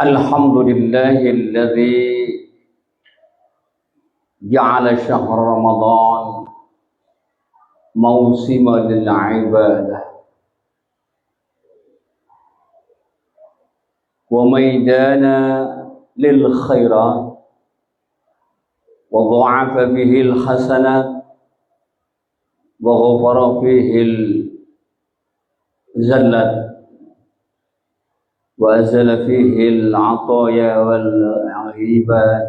الحمد لله الذي جعل شهر رمضان موسما للعبادة وميدانا للخيرات وضاعف به الحسنات وغفر فيه الزلات وأزل فيه العطايا والعيبات.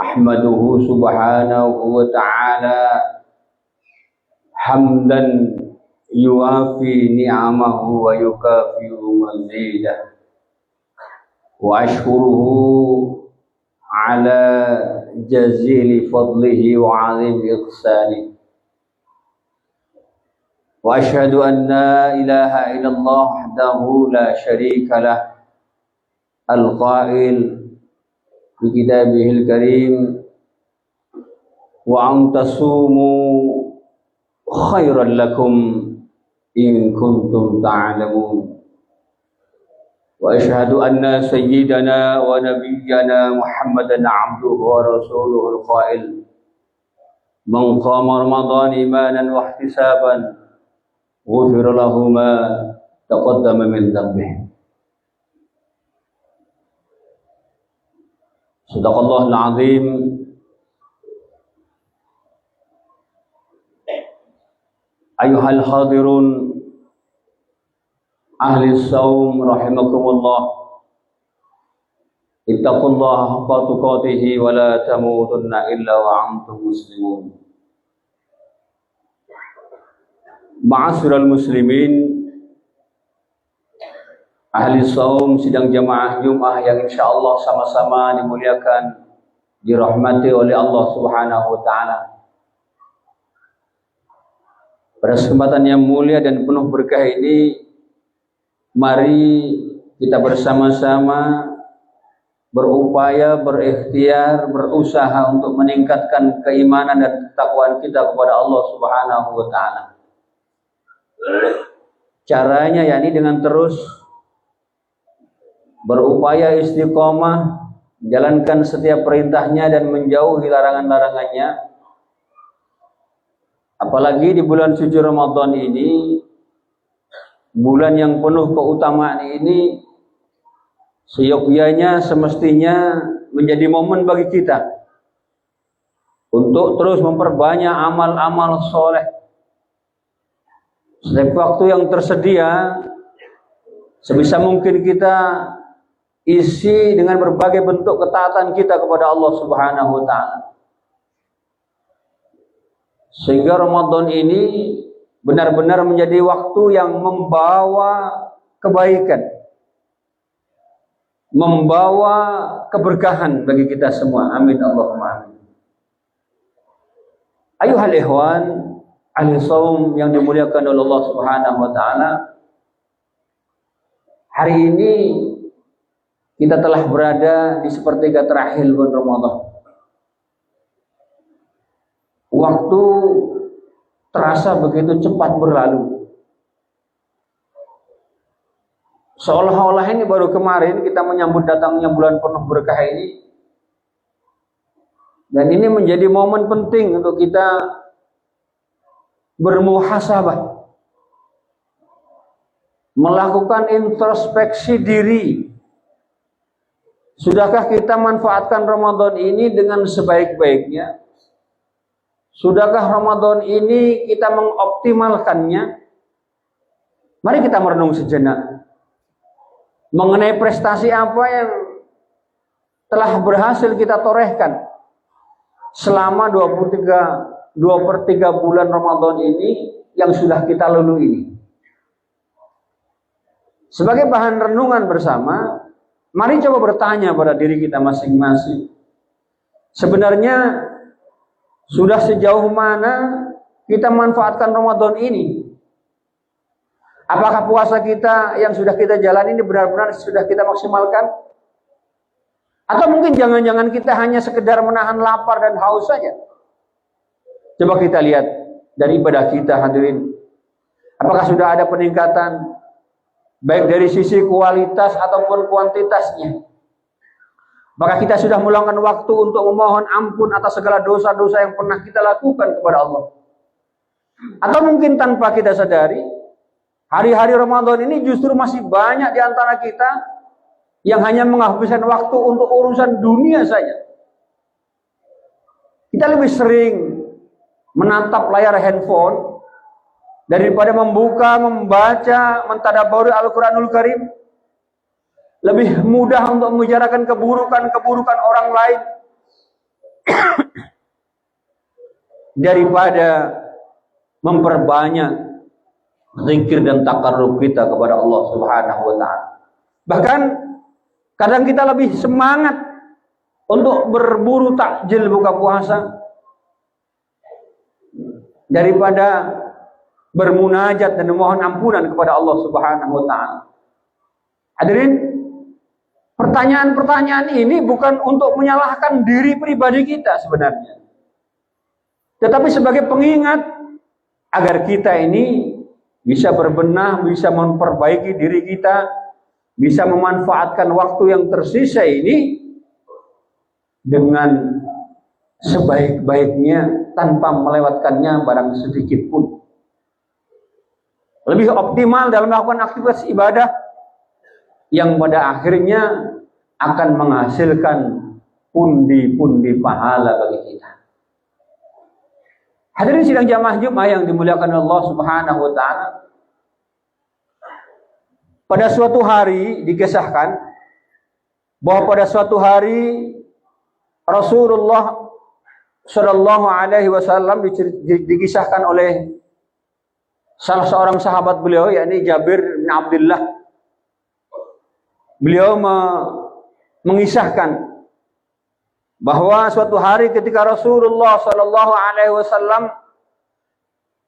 أحمده سبحانه وتعالى حمدا يوافي نعمه ويكافئ مزيده، وأشكره على جزيل فضله وعظيم إحسانه، وأشهد أن لا إله إلا الله وحده لا شريك له القائل في كتابه الكريم: وأن تصوموا خيرا لكم إن كنتم تعلمون. وأشهد أن سيدنا ونبينا محمدا عبده ورسوله القائل: من قام رمضان إيمانا واحتسابا غفر له ما تقدم من ذنبه. Sadaqallahul azim. Ayuhal hadirun ahli saum rahimakumullah, ittaqullaha haqqa tuqatih wa la tamutunna illa wa antum muslimun. Ma'asyiral muslimin, ahli saum sidang jamaah Jumat yang insyaallah sama-sama dimuliakan, dirahmati oleh Allah Subhanahu wa taala. Pada kesempatan yang mulia dan penuh berkah ini, mari kita bersama-sama berupaya, berikhtiar, berusaha untuk meningkatkan keimanan dan ketakwaan kita kepada Allah Subhanahu wa taala. Caranya yakni dengan terus berupaya istiqomah, jalankan setiap perintahnya dan menjauhi larangan-larangannya. Apalagi di bulan suci Ramadan ini, bulan yang penuh keutamaan ini, seyogyanya semestinya menjadi momen bagi kita untuk terus memperbanyak amal-amal soleh. Setiap waktu yang tersedia, sebisa mungkin kita isi dengan berbagai bentuk ketaatan kita kepada Allah Subhanahu wa taala. Sehingga Ramadan ini benar-benar menjadi waktu yang membawa kebaikan, membawa keberkahan bagi kita semua. Amin Allahumma amin. Ayuhal ikhwan ahli saum yang dimuliakan oleh Allah Subhanahu wa taala, hari ini kita telah berada di sepertiga terakhir bulan Ramadan. Waktu terasa begitu cepat berlalu. Seolah-olah ini baru kemarin kita menyambut datangnya bulan penuh berkah ini. Dan ini menjadi momen penting untuk kita bermuhasabah, melakukan introspeksi diri. Sudahkah kita manfaatkan Ramadan ini dengan sebaik-baiknya? Sudahkah Ramadan ini kita mengoptimalkannya? Mari kita merenung sejenak mengenai prestasi apa yang telah berhasil kita torehkan selama 2/3 bulan Ramadan ini yang sudah kita lalui ini. Sebagai bahan renungan bersama, mari coba bertanya pada diri kita masing-masing. Sebenarnya sudah sejauh mana kita manfaatkan Ramadan ini? Apakah puasa kita yang sudah kita jalani ini benar-benar sudah kita maksimalkan? Atau mungkin jangan-jangan kita hanya sekedar menahan lapar dan haus saja? Coba kita lihat dari ibadah kita, hadirin. Apakah sudah ada peningkatan baik dari sisi kualitas ataupun kuantitasnya. Maka kita sudah meluangkan waktu untuk memohon ampun atas segala dosa-dosa yang pernah kita lakukan kepada Allah. Atau mungkin tanpa kita sadari, hari-hari Ramadan ini justru masih banyak di antara kita yang hanya menghabiskan waktu untuk urusan dunia saja. Kita lebih sering menatap layar handphone daripada membuka, membaca, mentadabburi Al-Quranul Karim. Lebih mudah untuk membicarakan keburukan-keburukan orang lain daripada memperbanyak zikir dan takarrub kita kepada Allah Subhanahu wa taala. Bahkan kadang kita lebih semangat untuk berburu takjil buka puasa daripada bermunajat dan memohon ampunan kepada Allah Subhanahu wa taala. Hadirin, pertanyaan-pertanyaan ini bukan untuk menyalahkan diri pribadi kita sebenarnya, tetapi sebagai pengingat agar kita ini bisa berbenah, bisa memperbaiki diri kita, bisa memanfaatkan waktu yang tersisa ini dengan sebaik-baiknya tanpa melewatkannya barang sedikit pun. Lebih optimal dalam melakukan aktivitas ibadah yang pada akhirnya akan menghasilkan pundi-pundi pahala bagi kita. Hadirin sidang jamaah Jumat yang dimuliakan Allah Subhanahu wa taala. Pada suatu hari dikisahkan bahwa pada suatu hari Rasulullah Shallallahu alaihi wasallam dikisahkan oleh salah seorang sahabat beliau, yakni Jabir bin Abdullah. Beliau mengisahkan bahwa suatu hari ketika Rasulullah Shallallahu alaihi wasallam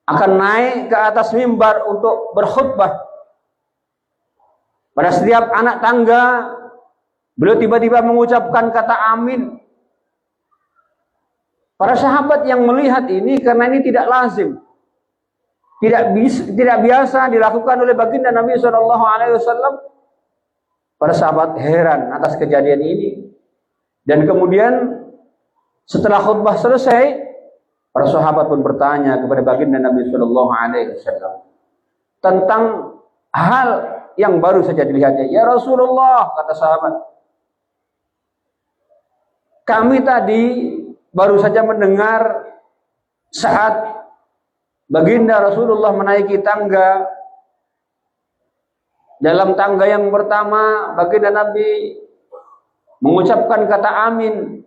akan naik ke atas mimbar untuk berkhutbah, pada setiap anak tangga beliau tiba-tiba mengucapkan kata amin. Para sahabat yang melihat ini, karena ini tidak lazim, tidak biasa dilakukan oleh baginda Nabi Shallallahu alaihi wasallam. Para sahabat heran atas kejadian ini. Dan kemudian setelah khutbah selesai, para sahabat pun bertanya kepada baginda Nabi Shallallahu alaihi wasallam tentang hal yang baru saja dilihatnya. Ya Rasulullah, kata sahabat, kami tadi baru saja mendengar saat baginda Rasulullah menaiki tangga. Dalam tangga yang pertama, baginda Nabi mengucapkan kata amin.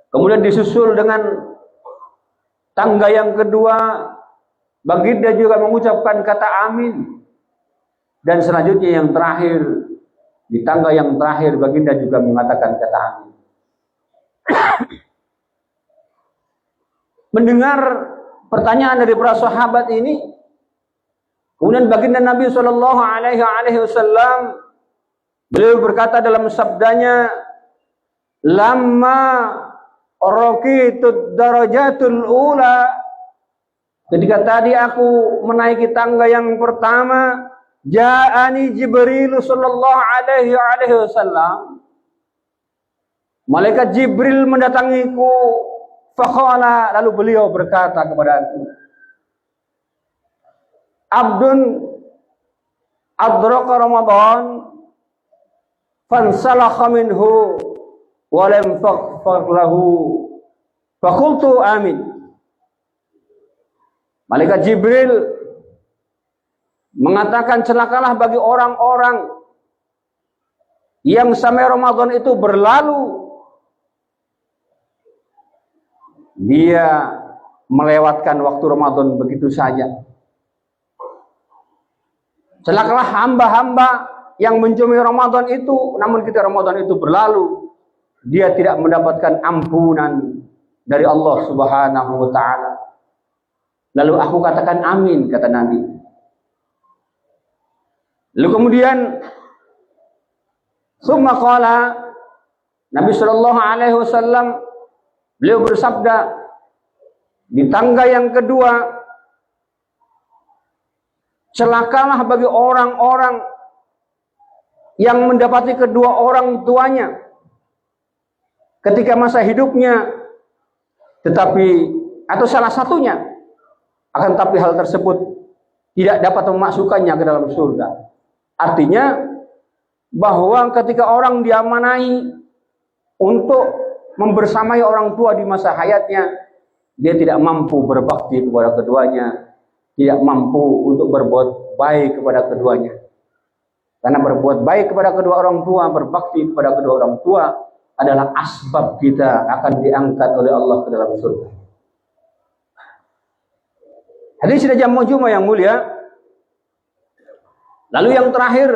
Kemudian disusul dengan tangga yang kedua, baginda juga mengucapkan kata amin. Dan selanjutnya yang terakhir, di tangga yang terakhir, baginda juga mengatakan kata amin. Mendengar pertanyaan dari para sahabat ini, kemudian baginda Nabi Shallallahu alaihi wasallam beliau berkata dalam sabdanya, "Lamma raqitud darajatul ula." Ketika tadi aku menaiki tangga yang pertama, ja'ani Jibril sallallahu alaihi wasallam. Malaikat Jibril mendatangiku, faqala, lalu beliau berkata kepadaku, Abdun adraka Ramadan fansalakha minhu wa lam faghfar lahu faqultu amin. Malaikat Jibril mengatakan, celakalah bagi orang-orang yang sampai Ramadan itu berlalu, dia melewatkan waktu Ramadan begitu saja. Celakalah hamba-hamba yang mencumi Ramadan itu, namun ketika Ramadan itu berlalu, dia tidak mendapatkan ampunan dari Allah Subhanahu wa taala. Lalu aku katakan amin, kata Nabi. Lalu kemudian summa qala, Nabi sallallahu alaihi wasallam beliau bersabda di tangga yang kedua, celakalah bagi orang-orang yang mendapati kedua orang tuanya ketika masa hidupnya, tetapi atau salah satunya, akan tapi hal tersebut tidak dapat memasukkannya ke dalam surga. Artinya bahwa ketika orang diamanai untuk membersamai orang tua di masa hayatnya, dia tidak mampu berbakti kepada keduanya, tidak mampu untuk berbuat baik kepada keduanya. Karena berbuat baik kepada kedua orang tua, berbakti kepada kedua orang tua adalah asbab kita akan diangkat oleh Allah ke dalam surga. Hadis dari Jamu Jumat yang mulia. Lalu yang terakhir,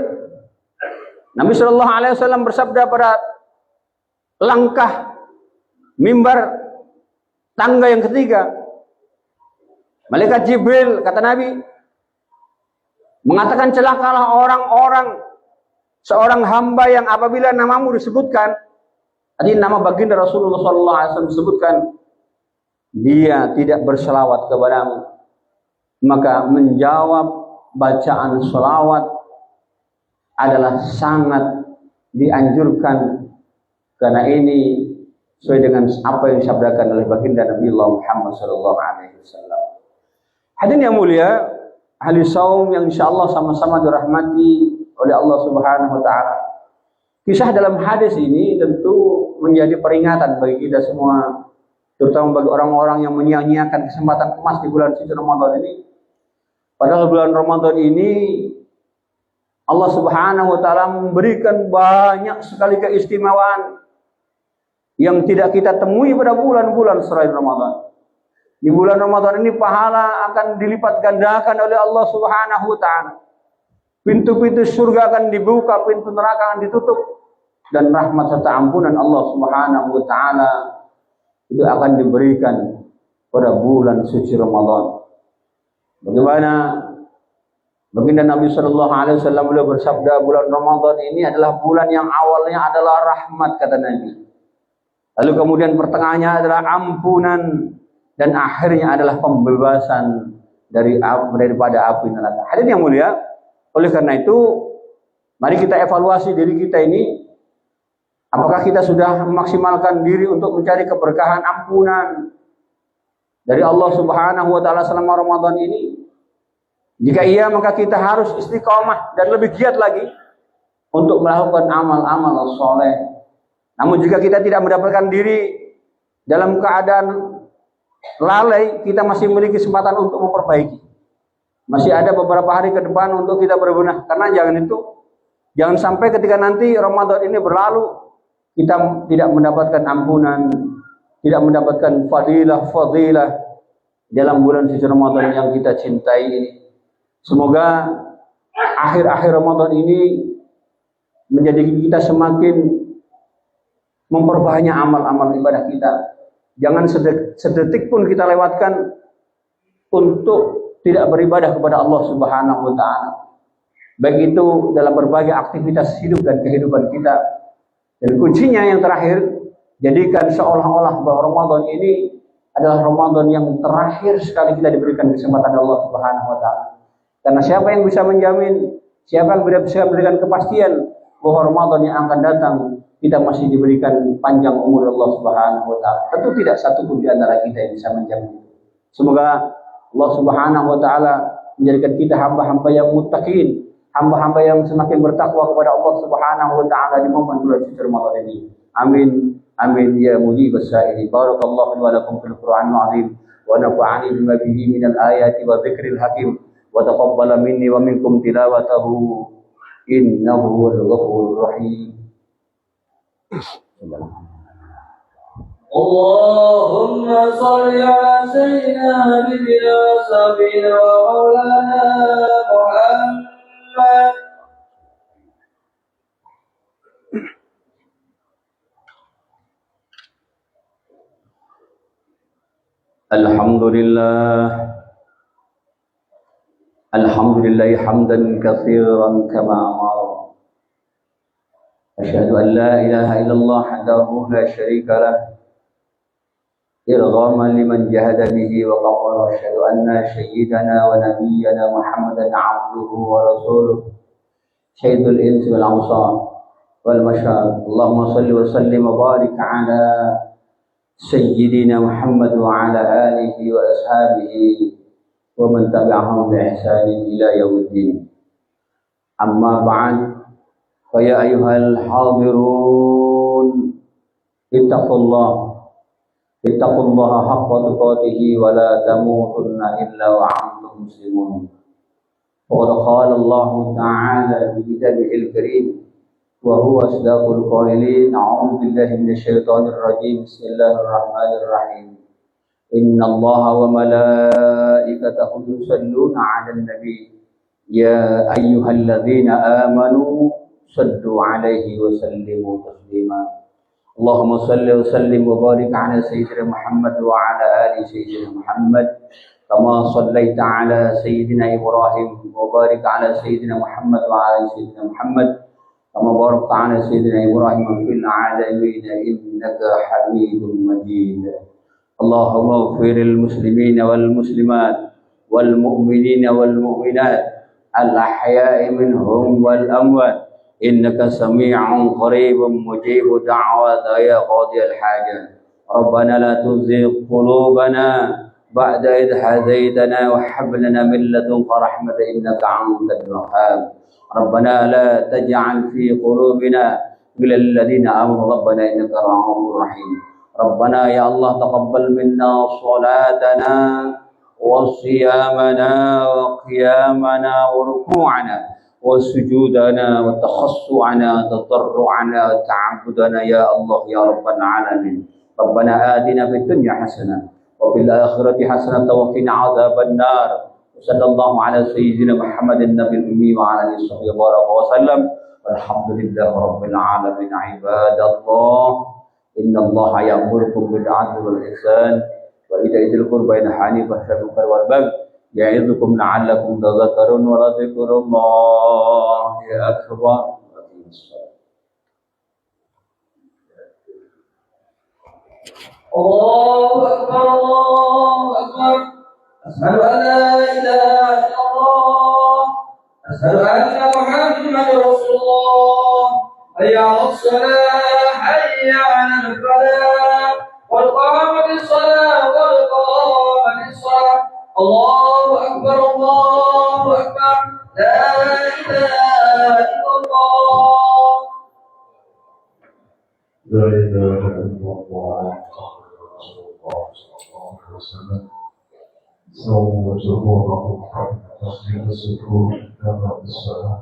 Nabi Shallallahu Alaihi Wasallam bersabda pada langkah mimbar tangga yang ketiga, malaikat Jibril, kata Nabi, mengatakan, celakalah orang-orang, seorang hamba yang apabila namamu disebutkan, tadi nama baginda Rasulullah SAW disebutkan, dia tidak berselawat kepadamu, maka menjawab bacaan selawat adalah sangat dianjurkan, karena ini sesuai dengan apa yang disabdakan oleh baginda Nabi Muhammad SAW. Hadirin yang mulia, ahli saum yang insyaallah sama-sama dirahmati oleh Allah Subhanahu wa taala. Kisah dalam hadis ini tentu menjadi peringatan bagi kita semua, terutama bagi orang-orang yang menyia-nyiakan kesempatan emas di bulan suci Ramadan ini. Padahal bulan Ramadan ini Allah Subhanahu wa taala memberikan banyak sekali keistimewaan yang tidak kita temui pada bulan-bulan selain Ramadan. Di bulan Ramadan ini pahala akan dilipat gandakan oleh Allah Subhanahu wa taala. Pintu-pintu surga akan dibuka, pintu neraka akan ditutup, dan rahmat serta ampunan Allah Subhanahu wa taala itu akan diberikan pada bulan suci Ramadan. Bagaimana baginda Nabi Shallallahu Alaihi Wasallam beliau bersabda, bulan Ramadan ini adalah bulan yang awalnya adalah rahmat, kata Nabi. Lalu kemudian pertengahannya adalah ampunan, dan akhirnya adalah pembebasan daripada api neraka. Hadirin yang mulia, oleh karena itu mari kita evaluasi diri kita ini, apakah kita sudah memaksimalkan diri untuk mencari keberkahan ampunan dari Allah Subhanahu wa taala selama Ramadan ini? Jika iya, maka kita harus istiqomah dan lebih giat lagi untuk melakukan amal-amal soleh. Namun jika kita tidak mendapatkan diri dalam keadaan lalai, kita masih memiliki kesempatan untuk memperbaiki. Masih ada beberapa hari ke depan untuk kita berbenah. Karena jangan sampai ketika nanti Ramadan ini berlalu, kita tidak mendapatkan ampunan, tidak mendapatkan fadilah dalam bulan suci Ramadan yang kita cintai ini. Semoga akhir-akhir Ramadan ini menjadikan kita semakin memperbanyak amal-amal ibadah kita. Jangan sedetik pun kita lewatkan untuk tidak beribadah kepada Allah Subhanahu wa taala. Baik itu dalam berbagai aktivitas hidup dan kehidupan kita. Dan kuncinya yang terakhir, jadikan seolah-olah bahwa Ramadan ini adalah Ramadan yang terakhir sekali kita diberikan kesempatan Allah Subhanahu wa taala. Karena siapa yang bisa menjamin, siapa yang bisa memberikan kepastian bahwa Ramadan yang akan datang kita masih diberikan panjang umur Allah Subhanahu wa taala. Tentu tidak satu pun di antara kita yang bisa menjamin. Semoga Allah Subhanahu wa taala menjadikan kita hamba-hamba yang muttaqin, hamba-hamba yang semakin bertakwa kepada Allah Subhanahu wa taala di momen bulan suci Ramadan ini. Amin. Amin ya mujibas sa'ili. Barakallahu wa lakum fil Qur'anil azim wa nafa'ani bima fihi minal ayati wa dzikril hakim wa taqabbala minni wa minkum tilawatahu innahu huwal ghafurur rahim. Allahumma salli ala sayyidina nabiyina wa sayyidina wa maulana Muhammad. Alhamdulillah hamdan katsiran kama amara. Asyhadu an la ilaha illallah wahdahu la syarika lah. إرغاما لمن جهد به وقال وأشهد أن سيدنا ونبينا محمدا عبده ورسوله سيد الإنس والأوصار والمشار. اللهم صل وسلم وبارك على سيدنا محمد وعلى آله وأصحابه ومن تبعهم بإحسان إلى يوم الدين. أما بعد، فيا أيها الحاضرون اتقوا الله حق تقاته ولا تموتن إلا وأنتم مسلمون. وقد قال الله تعالى في كتابه الكريم وهو أصدق القائلين: أعوذ بالله من الشيطان الرجيم، بسم الله الرحمن الرحيم، إن الله وملائكته يصلون على النبي يا أيها الذين آمنوا صلوا عليه وسلموا تسليما. اللهم صل وسلم وبارك على سيدنا محمد وعلى آل سيدنا محمد كما صليت على سيدنا إبراهيم وبارك على سيدنا محمد وعلى آل سيدنا محمد كما باركت على سيدنا إبراهيم في العالمين إنك حميد مجيد. اللهم اغفر المسلمين والمسلمات والمؤمنين والمؤمنات الأحياء منهم والأموات إنك سميع قريب مجيب دعوات يا قاضي الحاجات. ربنا لا تزغ قلوبنا بعد إذ هديتنا وهب لنا من لدنك رحمة إنك أنت الوهاب. ربنا لا تجعل في قلوبنا غلا للذين آمنوا ربنا إنك رؤوف رحيم. ربنا يا الله تقبل منا صلاتنا وصيامنا وقيامنا وركوعنا وسجودنا وتخشعنا وتضرعنا وتعبدنا يا الله يا رب العالمين. ربنا آتنا في الدنيا حسنة وفي الآخرة حسنة وقنا عذاب النار. وصلى الله على سيدنا محمد النبي الأمي وعلى آله وصحبه وسلم والحمد لله رب العالمين. عباد الله، إن الله يأمركم بالعدل والإحسان وإيتاء ذي القربى وينهى عن الفحشاء والمنكر والبغي يعظكم لعلكم تذكرون ولذكر الله أكبر. الله أكبر الله أكبر. أشهد أن لا إله إلا الله، أشهد أن محمدا رسول الله. حي على الصلاة، حي على الفلاح، قد قامت الصلاة قد قامت الصلاة. الله أكبر الله أكبر. لا إله إلا الله. لا إله إلا الله رسول الله صلى الله عليه وسلم. سووا زهورهم حتى تصير السكون كما الصلاة.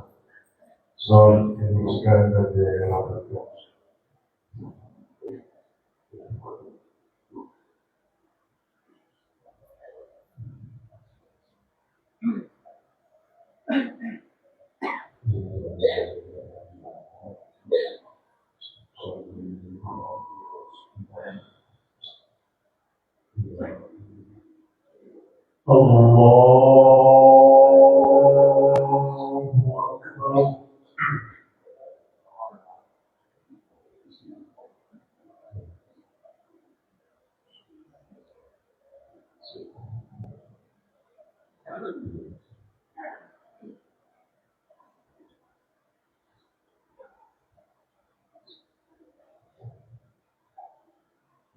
صار المسكن الذي يعرفه. الله أكبر.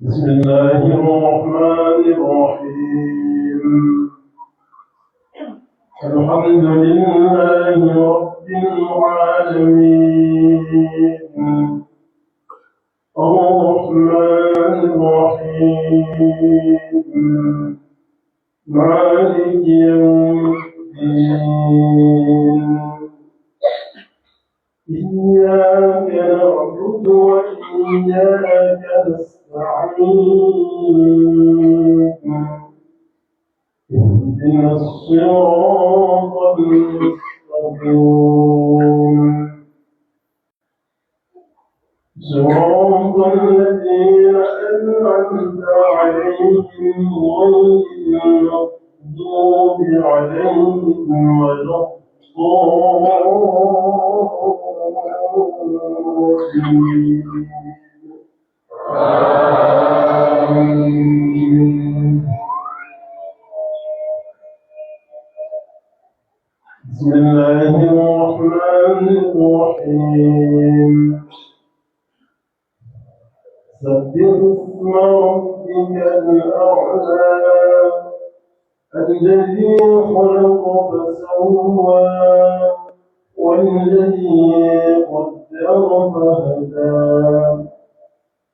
بسم الله الرحمن الرحيم. الحمد لله رب العالمين، الرحمن الرحيم، مالك يوم الدين. إياك نعبد وإياك نستعين. اهدنا الصراط المستقيم، صراط الذين أنعمت عليهم غير المغضوب عليهم ولا الضالين. الرحيم سبح اسم ربك الأعلى الذي خلق فسوى والذي قدر فهدى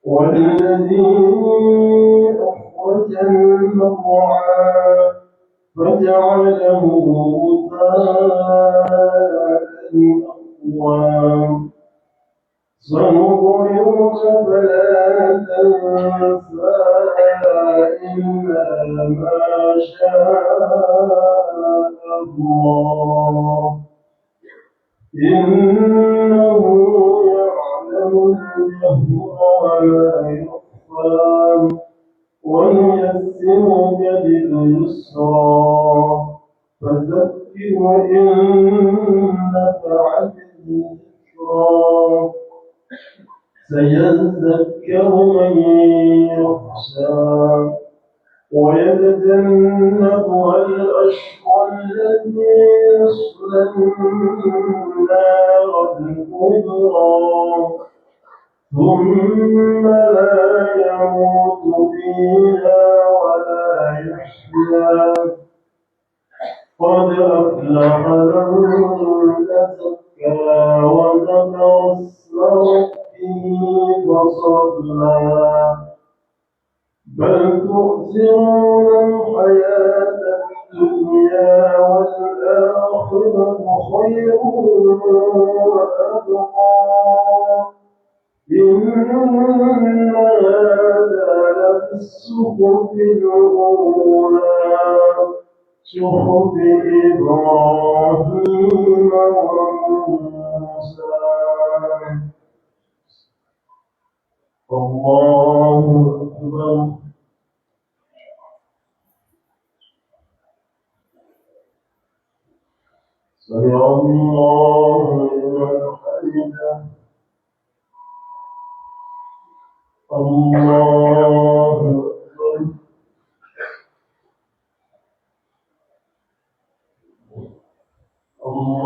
والذي أخرج المرعى فجعله غثاء أحوى سنقرئك فلا تنسى إلا ما شاء الله إنه يعلم الجهر وما يخفى ونيسرك لليسرى فذكر إن نفعت الذكرى سيذكر من يخشى ويتجنبها الأشقى الذي يصلى النار الكبرى ثم لا يموت فيها ولا يحيا قد أفلح من تزكى وذكر اسم ربه فصلى بل تؤثرون الحياة الدنيا والآخرة خير وأبقى إن هذا لفي الصحف الأولى صحف إبراهيم وموسى الله أكبر سمع الله لمن حمده الله أكبر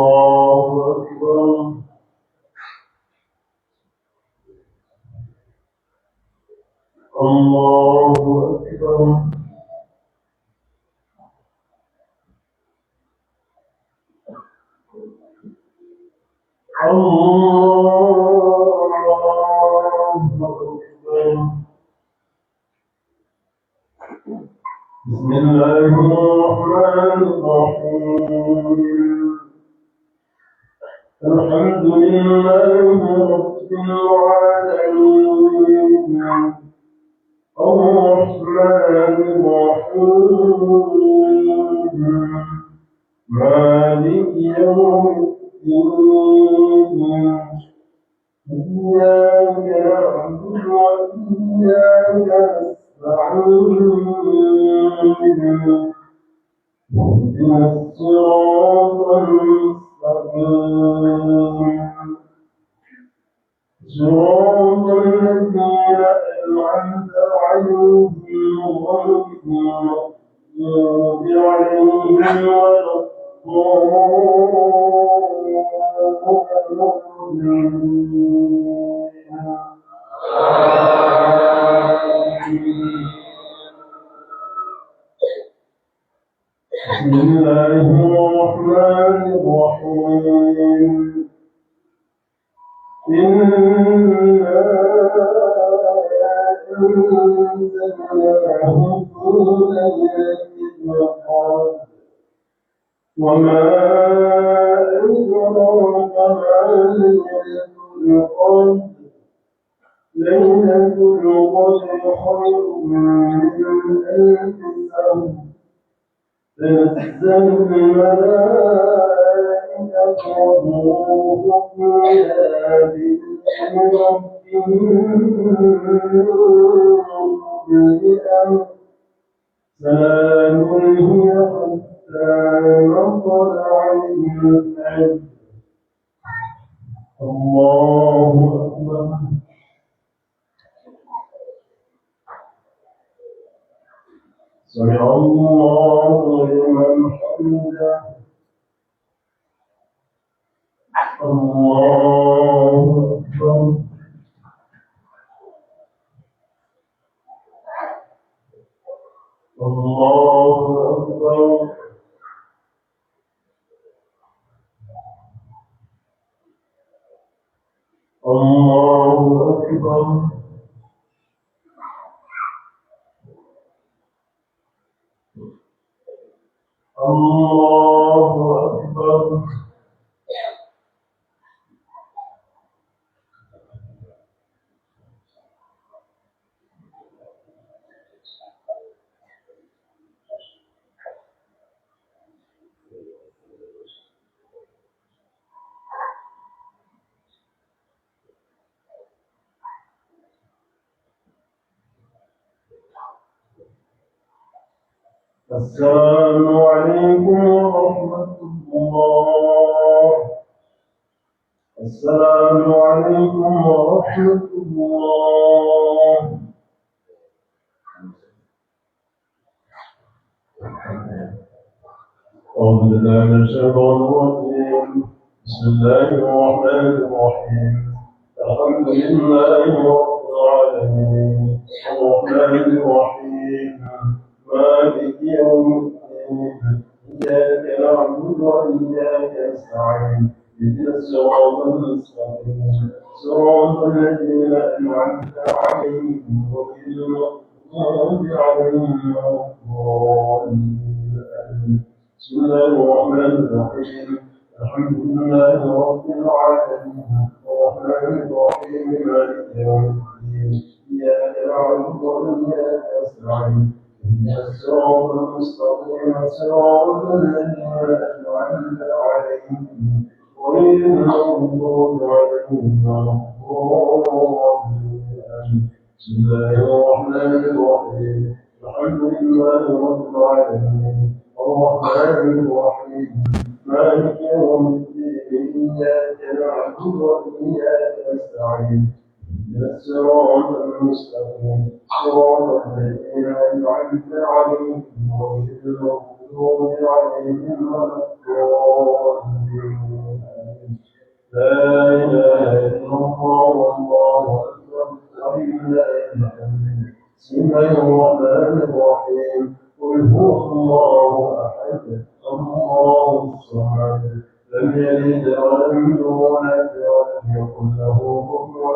الله أكبر الله أكبر بسم الله الرحمن الرحيم الحمد لله رب العالمين الرحمن الرحيم مالك يوم الدين إياك نعبد وإياك نستعين اهدنا الصراط المستقيم صراط الذين أنعمت عليهم غير المغضوب عليهم ولا بسم الله الرحمن الرحيم إنا أنزلناه في ليلة القدر وما أدراك ما ليلة القدر ليلة القدر خير من ألف شهر تنزل الملائكة والروح فيها بإذن ربهم من كل أمر سلام هي حتى مطلع الفجر الله أكبر سمع الله لمن حمده الله الله أكبر. الله أكبر. السلام عليكم ورحمة الله. السلام عليكم ورحمة الله. أعوذ بالله من الشيطان الرجيم. بسم الله الرحمن الرحيم. الحمد لله رب العالمين الرحمن الرحيم مالك يوم الدين إياك نعبد وإياك نستعين اهدنا الصراط المستقيم صراط الذين أنعمت عليهم غير المغضوب عليهم ولا الضالين. بسم الله الرحمن الرحيم. الحمد لله رب العالمين الرحمن الرحيم مالك يوم الدين إياك نعبد وإياك نستعين اهدنا الصراط المستقيم صراط الذين أنعمت عليهم غير المغضوب عليهم ولا الضالين. بسم الله الرحمن الرحيم. الحمد لله رب العالمين الرحمن الرحيم مالك يوم الدين إياك نعبد وإياك نستعين اهدنا الصراط المستقيم صراط الذين أنعمت عليهم غير المغضوب عليهم ولا الضالين. لا إله إلا الله والله أكبر ولله الحمد. بسم الله الرحمن الرحيم. قل هو الله أحد الله الصمد لم يلد ولم يولد ولم يكن له كفوا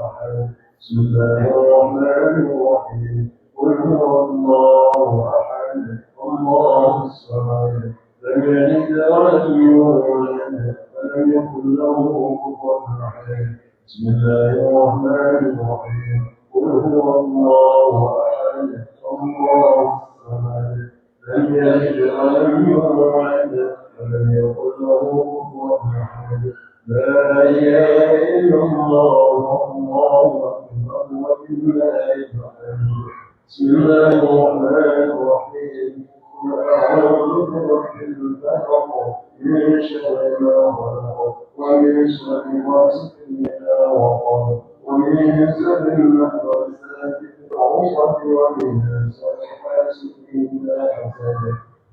أحد. بسم الله الرحمن الرحيم. قل هو الله أحد الله الصمد لم يلد ولم يولد ولم يكن له كفوا أحد. بسم الله الرحمن الرحيم. قل هو الله أحد الله الصمد لم يلد ولم يولد ولم يكن له كفوا أحد. لا إله إلا الله والله أكبر ولله الحمد. بسم الله الرحمن الرحيم. قل أعوذ برب الفلق من شر ما خلق ومن شر غاسق إذا وقب ومن شر النفاثات في العقد ومن شر حاسد إذا حسد.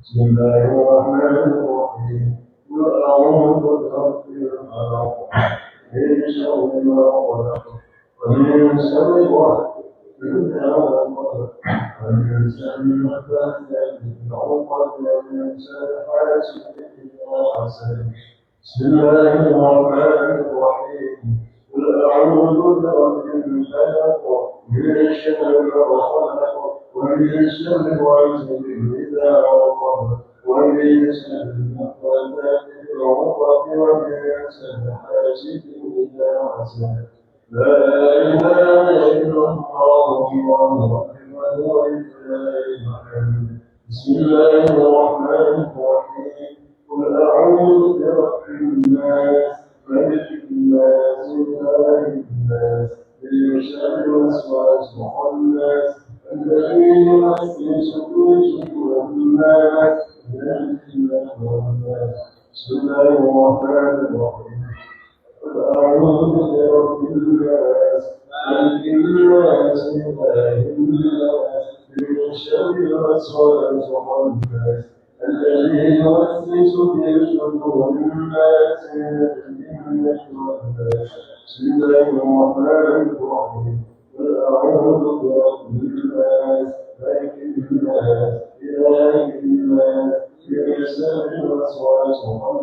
بسم الله الرحمن الرحيم. قل أعوذ برب الفلق من شر ما خلق ومن شر غاسق إذا وقب ومن شر النفاثات في العقد ومن شر حاسد إذا حسد. بسم الله الرحمن الرحيم. قل أعوذ برب الفلق من شر ما خلق ومن شر غاسق إذا وقب ومن شر النفاثات في العقد ومن شر حاسد إذا حسد. لا إله إلا الله والله أكبر ولله الحمد. بسم الله الرحمن الرحيم. قل أعوذ برب الناس ملك الناس إله الناس من شر الوسواس الخناس الذي يوسوس في صدور الناس من الجنة والناس. بسم الله الرحمن الرحيم. قل أعوذ برب الناس ملك الناس إله الناس من شر الوسواس الخناس الذي يوسوس في صدور الناس من الجنة والناس. بسم الله الرحمن الرحيم. قل أعوذ برب الناس ملك الناس إله الناس من شر الوسواس الخناس